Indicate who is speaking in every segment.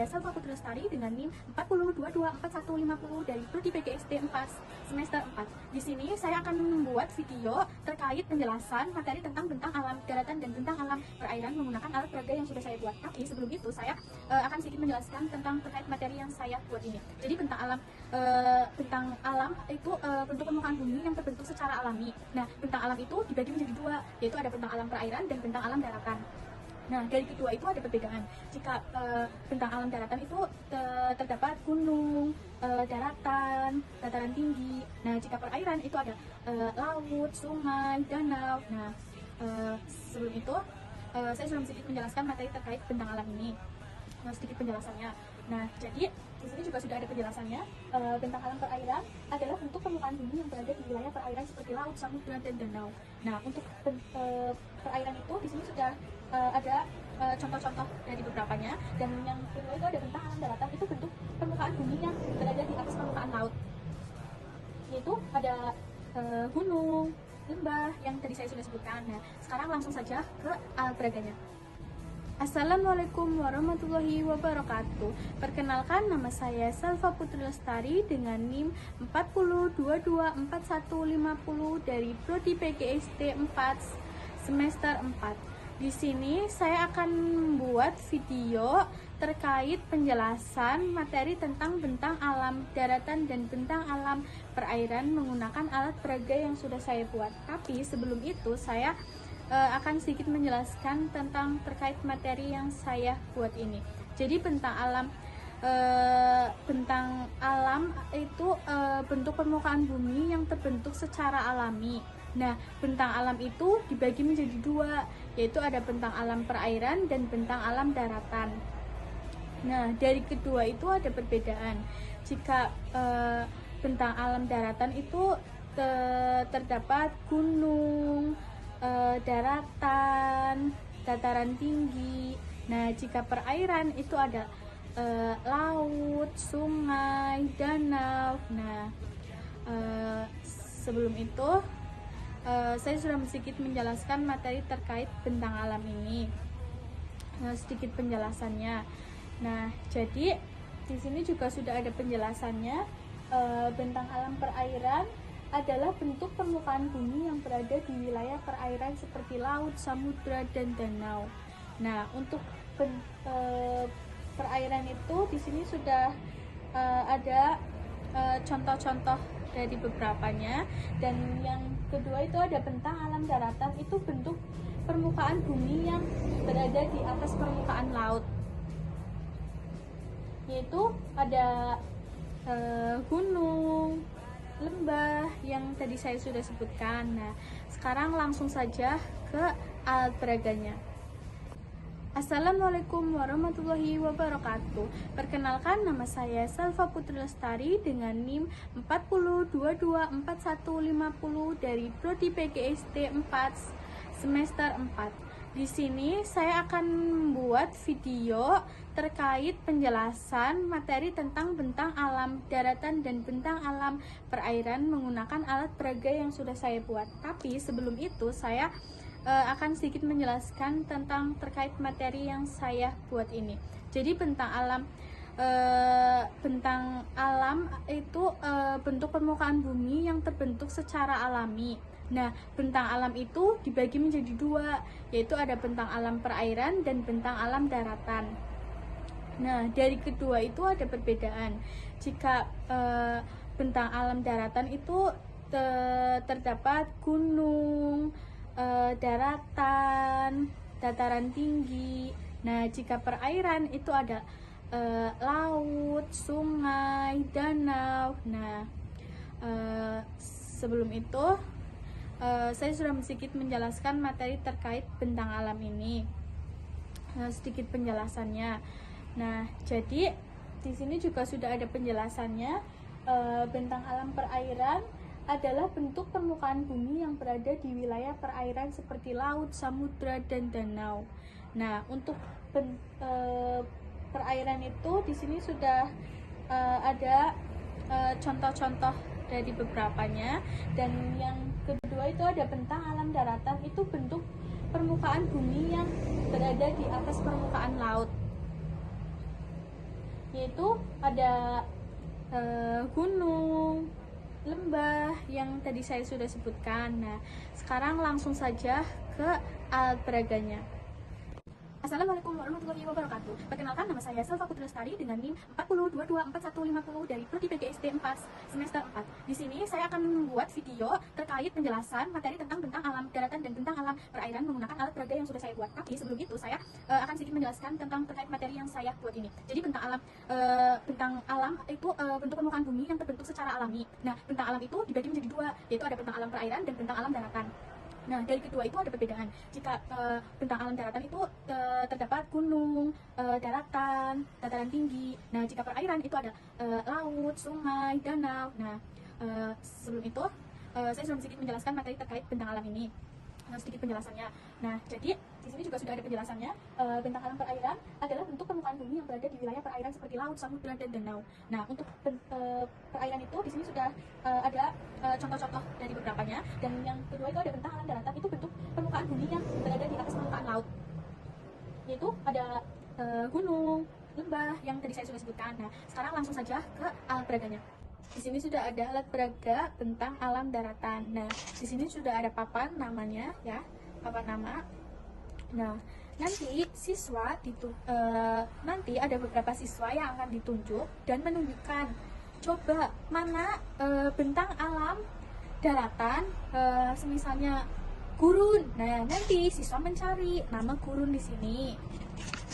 Speaker 1: saya Salva Putri Lestari dengan NIM 40224150 dari Prodi PGSD 4 semester 4. Di sini saya akan membuat video terkait penjelasan materi tentang bentang alam daratan dan bentang alam perairan menggunakan alat peraga yang sudah saya buat. Tapi sebelum itu saya akan sedikit menjelaskan tentang terkait materi yang saya buat ini. Jadi bentang alam itu bentuk permukaan bumi yang terbentuk secara alami. Nah, bentang alam itu dibagi menjadi dua, yaitu ada bentang alam perairan dan bentang alam daratan. Nah, dari kedua itu ada perbedaan. Jika bentang alam daratan itu terdapat gunung, daratan, dataran tinggi. Nah, jika perairan itu ada laut, sungai, danau. Nah, sebelum itu saya sudah sedikit menjelaskan materi terkait bentang alam ini. Sedikit penjelasannya. Nah, jadi di sini juga sudah ada penjelasannya. Bentang alam perairan adalah bentuk permukaan bumi yang berada di wilayah perairan seperti laut, samudra, dan danau. Nah, untuk perairan itu di sini sudah ada contoh-contoh dari beberapanya. Dan yang kedua itu ada bentang alam daratan, itu bentuk permukaan bumi yang berada di atas permukaan laut, yaitu ada gunung, lembah yang tadi saya sudah sebutkan. Nah, sekarang langsung saja ke alat peraganya.
Speaker 2: Assalamualaikum warahmatullahi wabarakatuh. Perkenalkan, nama saya Salva Putri Lestari dengan NIM 40224150 dari Prodi PGSD 4 semester 4. Di sini saya akan membuat video terkait penjelasan materi tentang bentang alam daratan dan bentang alam perairan menggunakan alat peraga yang sudah saya buat. Tapi sebelum itu saya akan sedikit menjelaskan tentang terkait materi yang saya buat ini. Jadi bentang alam itu bentuk permukaan bumi yang terbentuk secara alami. Nah, bentang alam itu dibagi menjadi dua, yaitu ada bentang alam perairan dan bentang alam daratan. Nah, dari kedua itu ada perbedaan. Jika bentang alam daratan itu terdapat gunung, daratan, dataran tinggi. Nah, jika perairan itu ada laut, sungai, danau. Nah, sebelum itu saya sudah sedikit menjelaskan materi terkait bentang alam ini. Sedikit penjelasannya. Nah, jadi di sini juga sudah ada penjelasannya. Bentang alam perairan adalah bentuk permukaan bumi yang berada di wilayah perairan seperti laut, samudra, dan danau. Nah, untuk perairan itu di sini sudah ada contoh-contoh dari beberapanya. Dan yang kedua itu ada bentang alam daratan, itu bentuk permukaan bumi yang berada di atas permukaan laut, yaitu ada gunung, lembah yang tadi saya sudah sebutkan. Nah, sekarang langsung saja ke alat peraganya. Assalamualaikum warahmatullahi wabarakatuh. Perkenalkan, nama saya Salva Putri Lestari dengan NIM 40224150 dari Prodi PGSD 4 semester 4. Di sini saya akan membuat video terkait penjelasan materi tentang bentang alam daratan dan bentang alam perairan menggunakan alat peraga yang sudah saya buat. Tapi sebelum itu saya akan sedikit menjelaskan tentang terkait materi yang saya buat ini. Jadi bentang alam itu bentuk permukaan bumi yang terbentuk secara alami. Nah, bentang alam itu dibagi menjadi dua, yaitu ada bentang alam perairan dan bentang alam daratan. Nah, dari kedua itu ada perbedaan. Jika bentang alam daratan itu terdapat gunung, daratan, dataran tinggi. Nah, jika perairan itu ada laut, sungai, danau. Nah, sebelum itu saya sudah sedikit menjelaskan materi terkait bentang alam ini. Sedikit penjelasannya. Nah, jadi di sini juga sudah ada penjelasannya. Bentang alam perairan adalah bentuk permukaan bumi yang berada di wilayah perairan seperti laut, samudra, dan danau. Nah, untuk perairan itu di sini sudah ada contoh-contoh dari beberapanya. Dan yang kedua itu ada bentang alam daratan, itu bentuk permukaan bumi yang berada di atas permukaan laut. yaitu ada gunung, lembah yang tadi saya sudah sebutkan. Nah, sekarang langsung saja ke alat peraganya.
Speaker 1: Assalamualaikum warahmatullahi wabarakatuh. Perkenalkan, nama saya Selva Putri Lestari dengan NIM 40224150 dari Prodi PGSD 4 semester 4. Di sini saya akan membuat video terkait penjelasan materi tentang bentang alam daratan dan bentang alam perairan menggunakan alat peraga yang sudah saya buat. Tapi sebelum itu saya akan sedikit menjelaskan tentang terkait materi yang saya buat ini. Jadi bentang alam itu bentuk permukaan bumi yang terbentuk secara alami. Nah, bentang alam itu dibagi menjadi dua, yaitu ada bentang alam perairan dan bentang alam daratan. Nah, dari kedua itu ada perbedaan. Jika bentang alam daratan itu terdapat gunung, daratan, dataran tinggi. Nah, jika perairan itu ada laut, sungai, danau. Nah, sebelum itu saya sudah sedikit menjelaskan materi terkait bentang alam ini. Sedikit penjelasannya. Nah, jadi di sini juga sudah ada penjelasannya. Bentang alam perairan adalah bentuk permukaan bumi yang berada di wilayah perairan seperti laut, samudra, dan danau. Nah, untuk perairan itu di sini sudah ada contoh-contoh dari beberapanya. Dan yang kedua itu ada bentang alam daratan, itu bentuk permukaan bumi yang berada di atas permukaan laut. Yaitu ada gunung, lembah yang tadi saya sudah sebutkan. Nah, sekarang langsung saja ke alat peraganya. Di sini sudah ada alat peraga bentang alam daratan. Nah, di sini sudah ada papan namanya ya, papan nama. Nah, nanti nanti ada beberapa siswa yang akan ditunjuk dan menunjukkan coba mana bentang alam daratan, semisalnya gurun. Nah, nanti siswa mencari nama gurun di sini.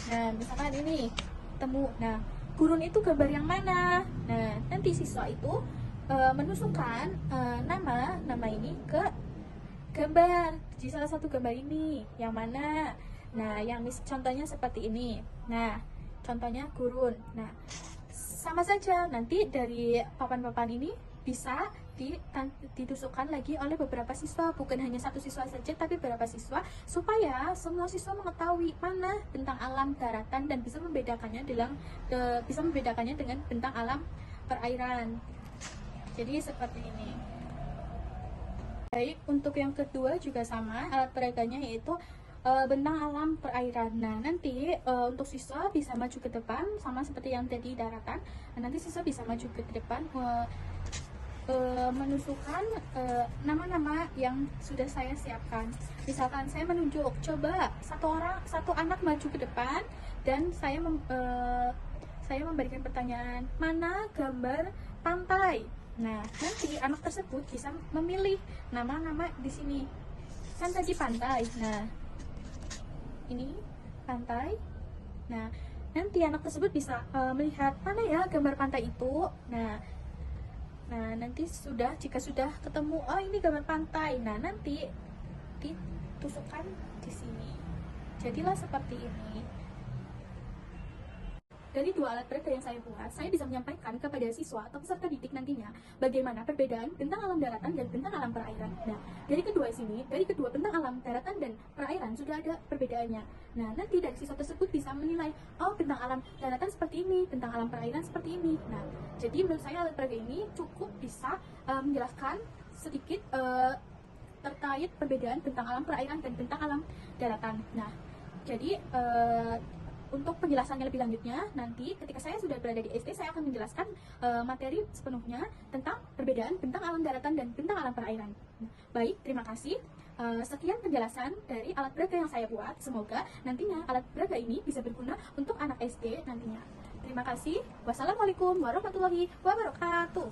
Speaker 1: Nah, misalkan ini temu. Nah, gurun itu gambar yang mana? Nah, nanti siswa itu menusukkan nama ini ke gambar di salah satu gambar ini. Yang mana? Nah, contohnya seperti ini. Nah, contohnya gurun. Nah, sama saja nanti dari papan-papan ini bisa ditusukkan lagi oleh beberapa siswa, bukan hanya satu siswa saja tapi beberapa siswa, supaya semua siswa mengetahui mana bentang alam daratan dan bisa membedakannya dengan bentang alam perairan. Jadi seperti ini. Baik, untuk yang kedua juga sama, alat peraganya yaitu bentang alam perairan. Nah, nanti untuk siswa bisa maju ke depan sama seperti yang tadi daratan. Nah, nanti siswa bisa maju ke depan menusukkan nama-nama yang sudah saya siapkan. Misalkan saya menunjuk, coba satu anak maju ke depan dan saya memberikan pertanyaan, mana gambar pantai. Nah, nanti anak tersebut bisa memilih nama-nama di sini. Kan tadi pantai. Nah, ini pantai. Nah, nanti anak tersebut bisa melihat mana ya gambar pantai itu. Nah, nanti jika sudah ketemu, oh ini gambar pantai. Nah, nanti ditusukkan di sini. Jadilah seperti ini. Dari dua alat peraga yang saya buat, saya bisa menyampaikan kepada siswa atau peserta didik nantinya bagaimana perbedaan bentang alam daratan dan bentang alam perairan. Nah, dari kedua bentang alam daratan dan perairan sudah ada perbedaannya. Nah, nanti dari siswa tersebut bisa menilai, oh bentang alam daratan seperti ini, bentang alam perairan seperti ini. Nah, jadi menurut saya alat peraga ini cukup bisa menjelaskan sedikit terkait perbedaan bentang alam perairan dan bentang alam daratan. Nah, jadi untuk penjelasannya lebih lanjutnya, nanti ketika saya sudah berada di SD, saya akan menjelaskan materi sepenuhnya tentang perbedaan bentang alam daratan dan bentang alam perairan. Baik, terima kasih. Sekian penjelasan dari alat peraga yang saya buat. Semoga nantinya alat peraga ini bisa berguna untuk anak SD nantinya. Terima kasih. Wassalamualaikum warahmatullahi wabarakatuh.